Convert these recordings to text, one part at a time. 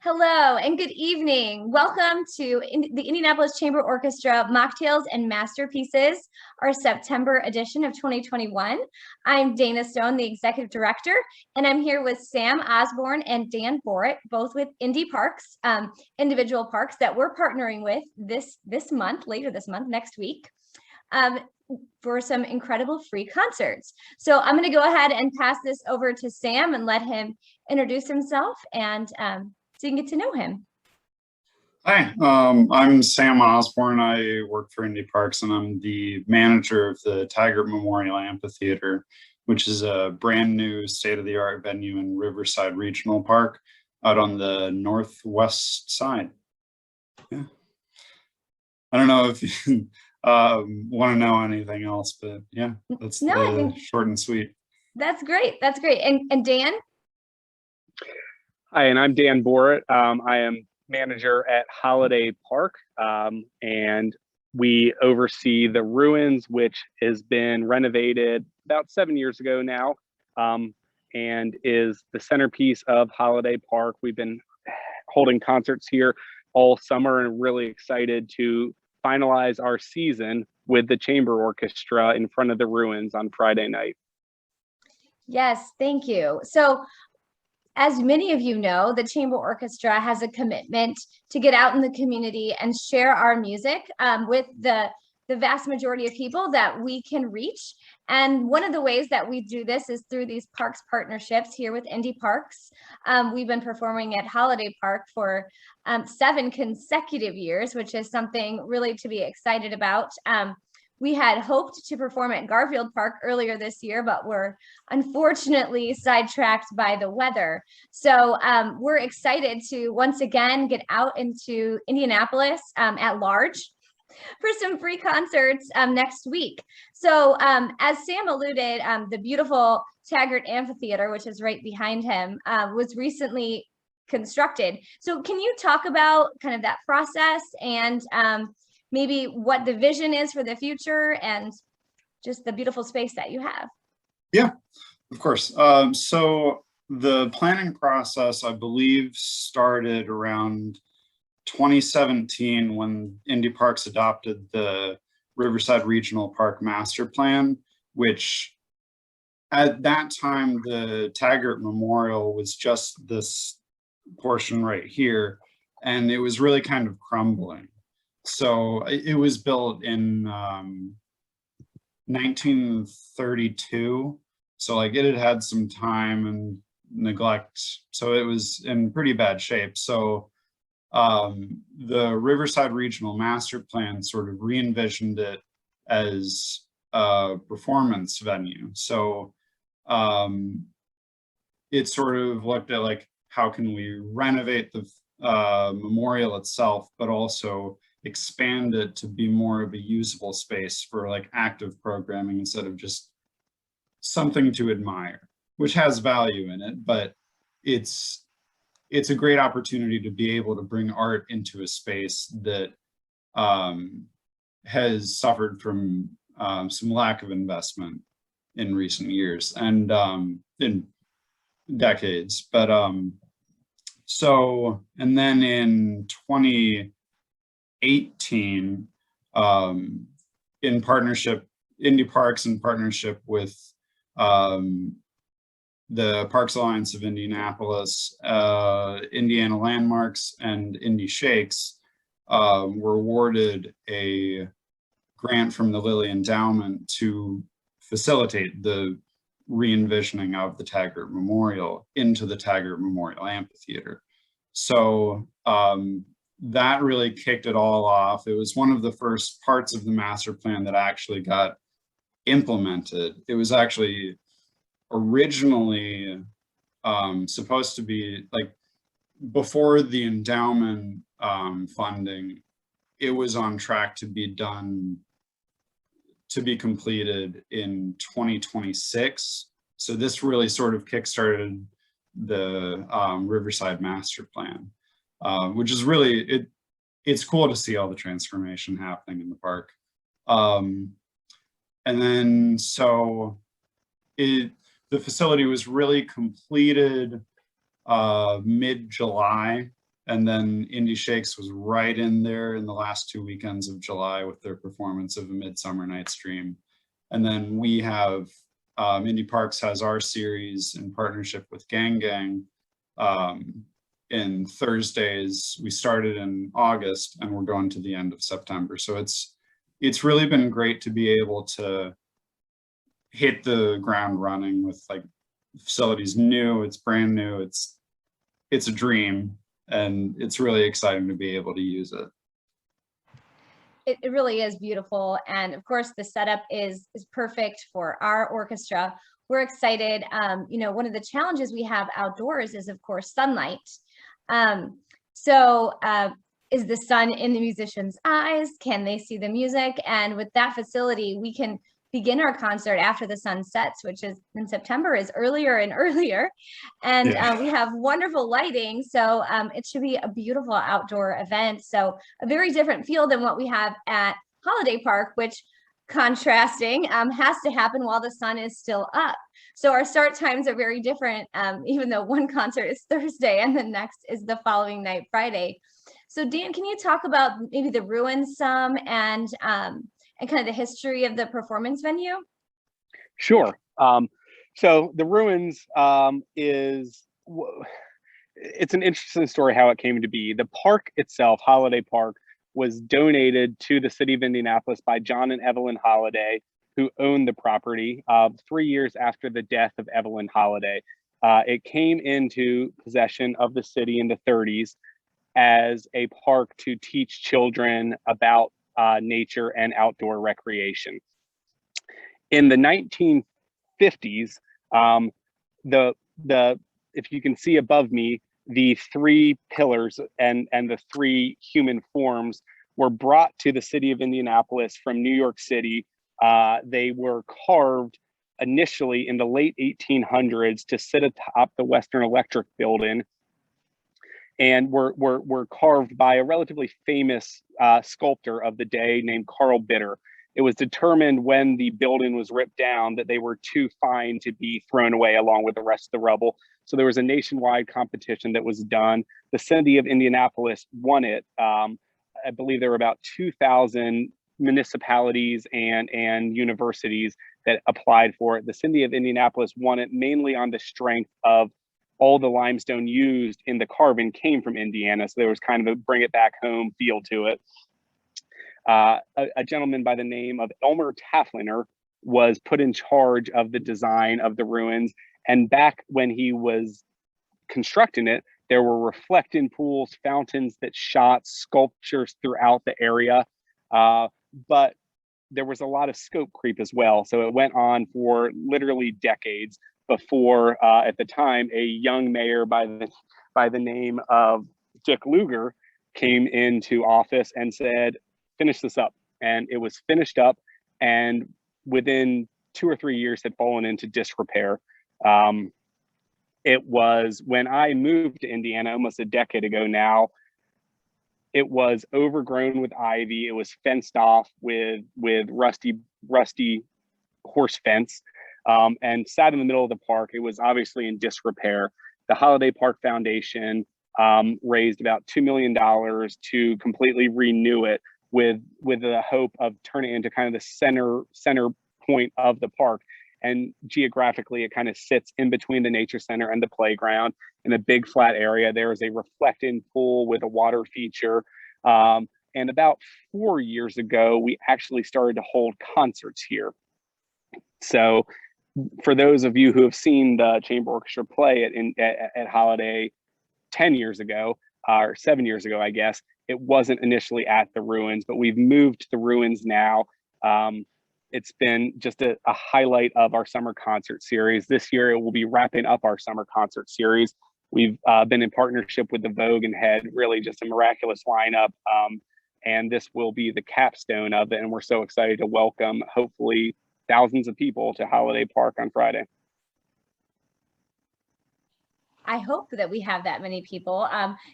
Hello and good evening. Welcome to the Indianapolis Chamber Orchestra Mocktails and Masterpieces, our September edition of 2021. I'm Dana Stone, the Executive Director, and I'm here with Sam Osborn and Dan Boritt, both with Indy Parks, individual parks that we're partnering with this month, later this month, next week, for some incredible free concerts. So I'm going to go ahead and pass this over to Sam and let him introduce himself and so you can get to know him. Hi, I'm Sam Osborn. I work for Indy Parks and I'm the manager of the Taggart Memorial Amphitheatre, which is a brand new state-of-the-art venue in Riverside Regional Park out on the northwest side. Yeah. I don't know if you want to know anything else, but yeah, that's short and sweet. That's great. That's great. And Dan? Hi, and I'm Dan Boritt. I am manager at Holliday Park, and we oversee the ruins, which has been renovated about 7 years ago now, and is the centerpiece of Holliday Park. We've been holding concerts here all summer and really excited to finalize our season with the Chamber Orchestra in front of the ruins on Friday night. Yes, thank you. So, as many of you know, the Chamber Orchestra has a commitment to get out in the community and share our music with the vast majority of people that we can reach. And one of the ways that we do this is through these parks partnerships here with Indy Parks. We've been performing at Holliday Park for 7 consecutive years, which is something really to be excited about. We had hoped to perform at Garfield Park earlier this year, but we're unfortunately sidetracked by the weather. So we're excited to once again get out into Indianapolis at large for some free concerts next week. So as Sam alluded, the beautiful Taggart Amphitheatre, which is right behind him, was recently constructed. So can you talk about kind of that process and maybe what the vision is for the future and just the beautiful space that you have? Yeah, of course. So the planning process, I believe, started around 2017 when Indy Parks adopted the Riverside Regional Park Master Plan, which at that time, the Taggart Memorial was just this portion right here, and it was really kind of crumbling. So it was built in 1932. So like it had had some time and neglect. So it was in pretty bad shape. So the Riverside Regional Master Plan sort of re-envisioned it as a performance venue. So it sort of looked at like, how can we renovate the memorial itself, but also expand it to be more of a usable space for like active programming instead of just something to admire, which has value in it, but it's a great opportunity to be able to bring art into a space that has suffered from some lack of investment in recent years and in decades. But so, and then in 2018, in partnership, Indy Parks in partnership with the Parks Alliance of Indianapolis, Indiana Landmarks, and Indy Shakes were awarded a grant from the Lilly Endowment to facilitate the re-envisioning of the Taggart Memorial into the Taggart Memorial Amphitheatre. So that really kicked it all off. It was one of the first parts of the master plan that actually got implemented. It was actually originally supposed to be like before the endowment funding, it was on track to be done, to be completed in 2026. So this really sort of kickstarted the Riverside Master Plan, which is really, it's cool to see all the transformation happening in the park. And then, so the facility was really completed mid-July And then Indy Shakes was right in there in the last 2 weekends of July with their performance of A Midsummer Night's Dream. And then we have, Indy Parks has our series in partnership with Gang Gang. In Thursdays, we started in August and we're going to the end of September. So it's really been great to be able to hit the ground running with, like, the facility's new, it's brand new, it's a dream, and it's really exciting to be able to use it. It really is beautiful. And of course, the setup is perfect for our orchestra. We're excited. You know, one of the challenges we have outdoors is, of course, sunlight. Is the sun in the musicians' eyes? Can they see the music? And with that facility, we can begin our concert after the sun sets, which is in September, is earlier and earlier. And we have wonderful lighting. So it should be a beautiful outdoor event. So a very different feel than what we have at Holliday Park, which, contrasting, has to happen while the sun is still up. So our start times are very different, even though one concert is Thursday and the next is the following night, Friday. So Dan, can you talk about maybe the ruins some and kind of the history of the performance venue? Sure. So the ruins it's an interesting story how it came to be. The park itself, Holliday Park, was donated to the city of Indianapolis by John and Evelyn Holliday, who owned the property 3 years after the death of Evelyn Holliday. It came into possession of the city in the 30s as a park to teach children about nature and outdoor recreation. In the 1950s, if you can see above me, the three pillars and the three human forms were brought to the city of Indianapolis from New York City. They were carved initially in the late 1800s to sit atop the Western Electric building, and were carved by a relatively famous sculptor of the day named Carl Bitter. It was determined when the building was ripped down that they were too fine to be thrown away along with the rest of the rubble. So there was a nationwide competition that was done. The city of Indianapolis won it. I believe there were about 2,000 municipalities and universities that applied for it. The city of Indianapolis won it mainly on the strength of all the limestone used in the carving came from Indiana. So there was kind of a bring it back home feel to it. A gentleman by the name of Elmer Taffliner was put in charge of the design of the ruins. And back when he was constructing it, there were reflecting pools, fountains that shot, sculptures throughout the area. But there was a lot of scope creep as well. So it went on for literally decades before, at the time, a young mayor by the name of Dick Lugar came into office and said, finish this up. And it was finished up, and within 2 or 3 years had fallen into disrepair. It was when I moved to Indiana almost a decade ago now, it was overgrown with ivy. It was fenced off with rusty horse fence, and sat in the middle of the park. It was obviously in disrepair. The Holiday Park Foundation raised about $2 million to completely renew it with the hope of turning it into kind of the center point of the park. And geographically, it kind of sits in between the nature center and the playground in a big flat area. There is a reflecting pool with a water feature. And about 4 years ago, we actually started to hold concerts here. So for those of you who have seen the chamber orchestra play at Holliday 10 years ago, or 7 years ago, I guess, it wasn't initially at the ruins, but we've moved to the ruins now. It's been just a highlight of our summer concert series. This year, it will be wrapping up our summer concert series. We've been in partnership with the Vogue and had really just a miraculous lineup. And this will be the capstone of it. And we're so excited to welcome, hopefully, thousands of people to Holiday Park on Friday. I hope that we have that many people.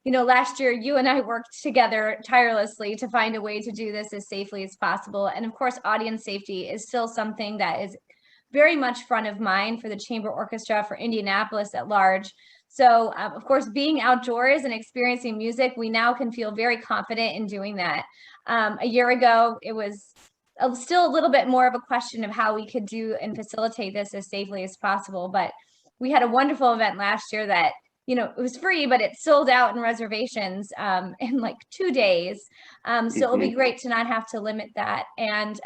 You know, last year, you and I worked together tirelessly to find a way to do this as safely as possible. And of course, audience safety is still something that is very much front of mind for the chamber orchestra, for Indianapolis at large. So of course, being outdoors and experiencing music, we now can feel very confident in doing that. A year ago, it was still a little bit more of a question of how we could do and facilitate this as safely as possible. But we had a wonderful event last year that, it was free, but it sold out in reservations in like 2 days. So it'll be great to not have to limit that and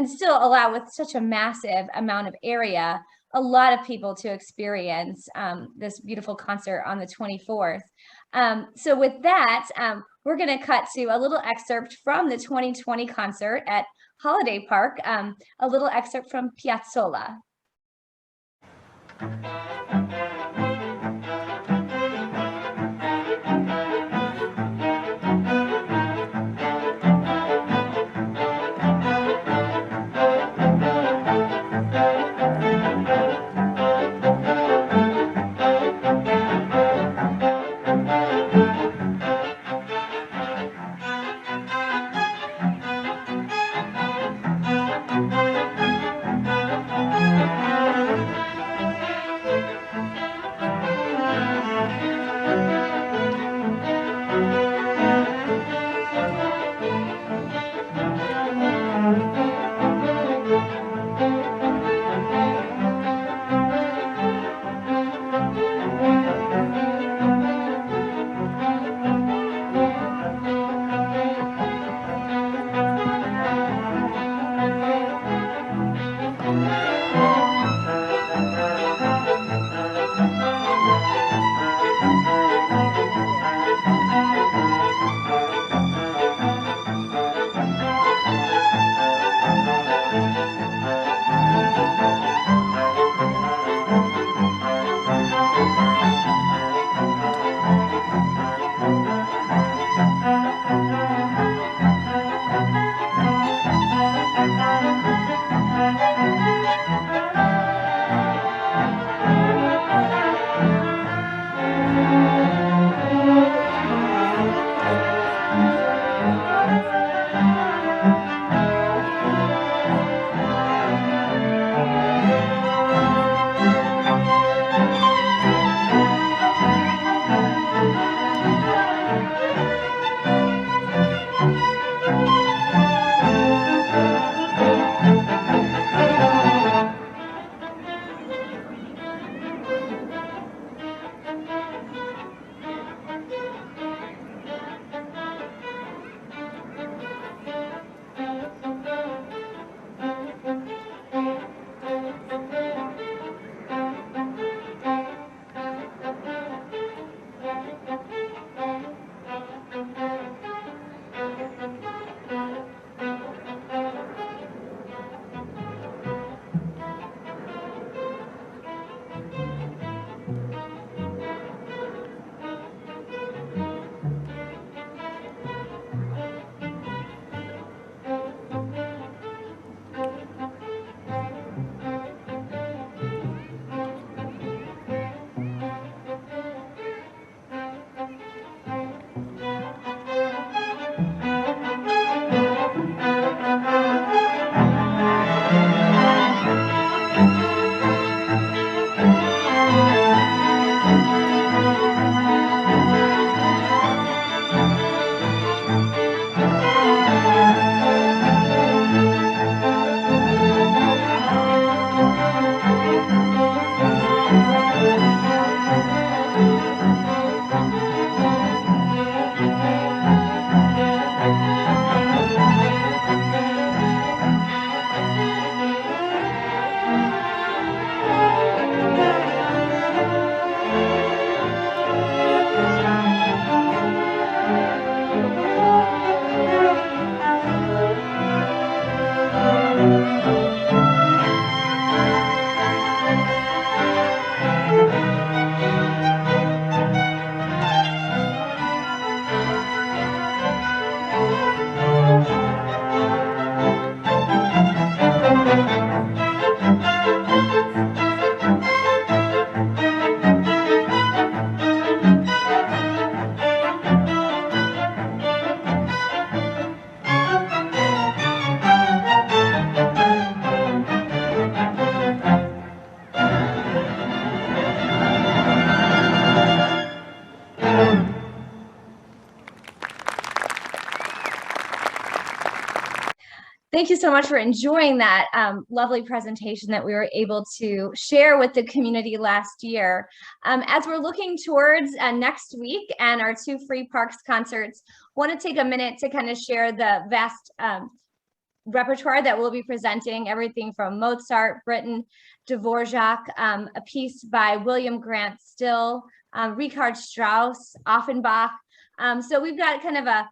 still allow, with such a massive amount of area, a lot of people to experience this beautiful concert on the 24th. So with that, we're going to cut to a little excerpt from the 2020 concert at Holliday Park, a little excerpt from Piazzolla. Thank you so much for enjoying that lovely presentation that we were able to share with the community last year. As we're looking towards next week and our 2 free Parks concerts, want to take a minute to kind of share the vast repertoire that we'll be presenting, everything from Mozart, Britten, Dvorak, a piece by William Grant Still, Richard Strauss, Offenbach. So we've got kind of a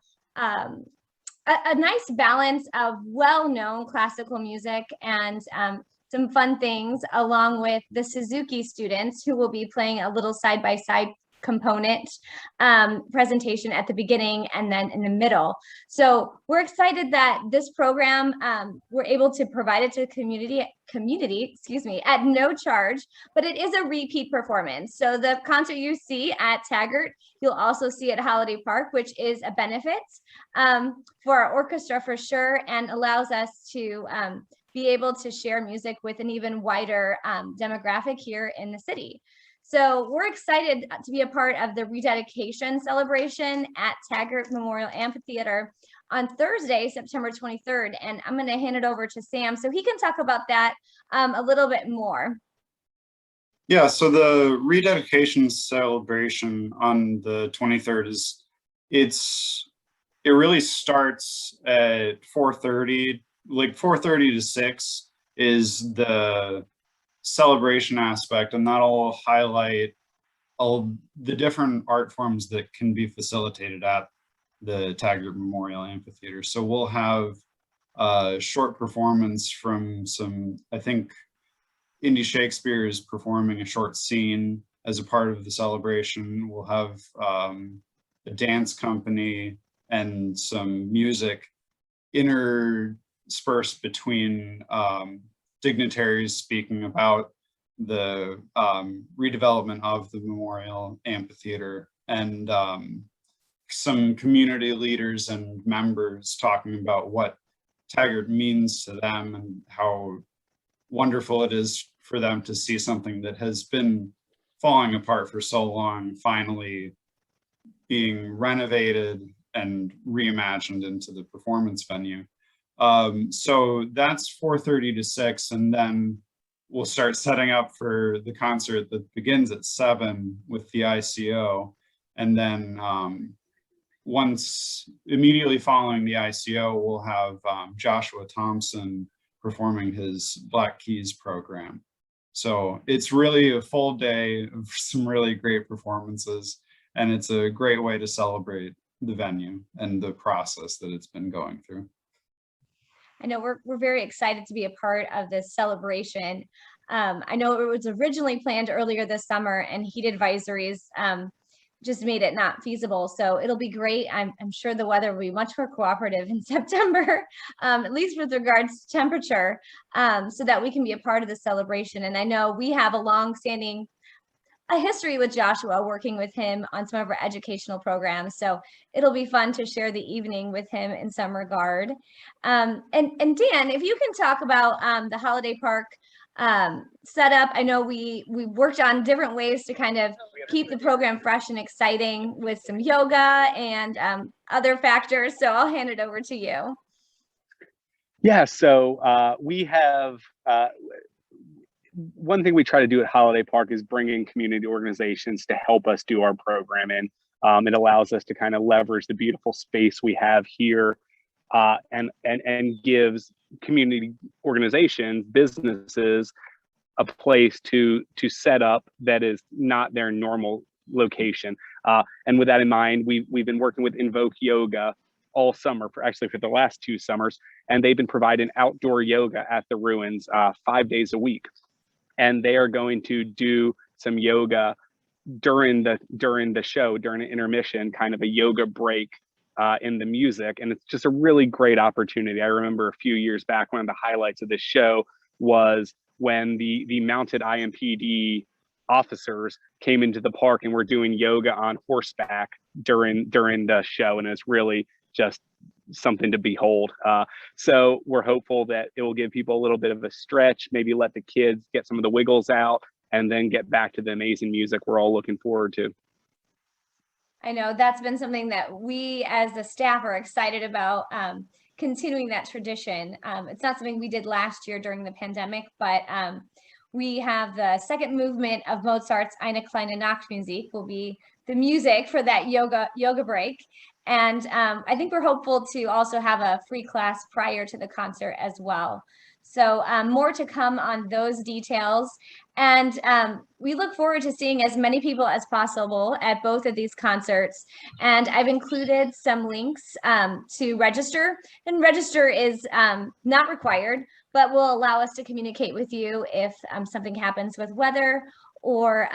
nice balance of well-known classical music and some fun things, along with the Suzuki students who will be playing a little side-by-side component presentation at the beginning and then in the middle. So we're excited that this program, we're able to provide it to the community, excuse me, at no charge, but it is a repeat performance. So the concert you see at Taggart, you'll also see at Holliday Park, which is a benefit for our orchestra for sure, and allows us to be able to share music with an even wider demographic here in the city. So we're excited to be a part of the rededication celebration at Taggart Memorial Amphitheatre on Thursday, September 23rd. And I'm going to hand it over to Sam so he can talk about that a little bit more. Yeah, so the rededication celebration on the 23rd it really starts at 4:30, like 4:30 to 6 is the celebration aspect, and that'll highlight all the different art forms that can be facilitated at the Taggart Memorial Amphitheatre. So we'll have a short performance from I think Indy Shakespeare is performing a short scene as a part of the celebration. We'll have a dance company and some music interspersed between dignitaries speaking about the redevelopment of the Memorial Amphitheatre, and some community leaders and members talking about what Taggart means to them and how wonderful it is for them to see something that has been falling apart for so long finally being renovated and reimagined into the performance venue. So that's 4:30 to 6, and then we'll start setting up for the concert that begins at 7 with the ICO. And then once immediately following the ICO, we'll have Joshua Thompson performing his Black Keys program. So it's really a full day of some really great performances, and it's a great way to celebrate the venue and the process that it's been going through. I know we're very excited to be a part of this celebration. I know it was originally planned earlier this summer, and heat advisories just made it not feasible. So it'll be great. I'm sure the weather will be much more cooperative in September, at least with regards to temperature, so that we can be a part of the celebration. And I know we have a history with Joshua, working with him on some of our educational programs. So it'll be fun to share the evening with him in some regard. And Dan, if you can talk about the Holliday Park setup. I know we worked on different ways to kind of keep the program fresh and exciting with some yoga and other factors. So I'll hand it over to you. Yeah, so we have one thing we try to do at Holliday Park is bring in community organizations to help us do our programming. It allows us to kind of leverage the beautiful space we have here, and gives community organizations, businesses, a place to set up that is not their normal location. And with that in mind, we've been working with Invoke Yoga all summer, for the last 2 summers, and they've been providing outdoor yoga at the ruins 5 days a week. And they are going to do some yoga during the show, during an intermission, kind of a yoga break in the music. And it's just a really great opportunity. I remember a few years back, one of the highlights of this show was when the mounted IMPD officers came into the park and were doing yoga on horseback during the show. And it's really just something to behold. So we're hopeful that it will give people a little bit of a stretch, maybe let the kids get some of the wiggles out, and then get back to the amazing music we're all looking forward to. I know that's been something that we as the staff are excited about. continuing that tradition. It's not something we did last year during the pandemic, but we have the second movement of Mozart's Eine kleine Nachtmusik will be the music for that yoga break. And I think we're hopeful to also have a free class prior to the concert as well. So more to come on those details. And we look forward to seeing as many people as possible at both of these concerts. And I've included some links to register. And register is not required, but will allow us to communicate with you if something happens with weather or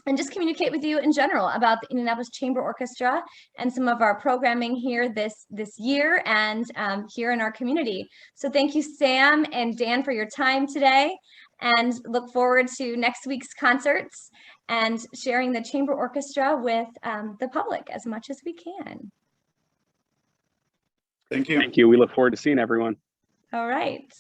and just communicate with you in general about the Indianapolis Chamber Orchestra and some of our programming here this year and here in our community. So thank you, Sam and Dan, for your time today, and look forward to next week's concerts and sharing the Chamber Orchestra with the public as much as we can. Thank you. Thank you. We look forward to seeing everyone. All right.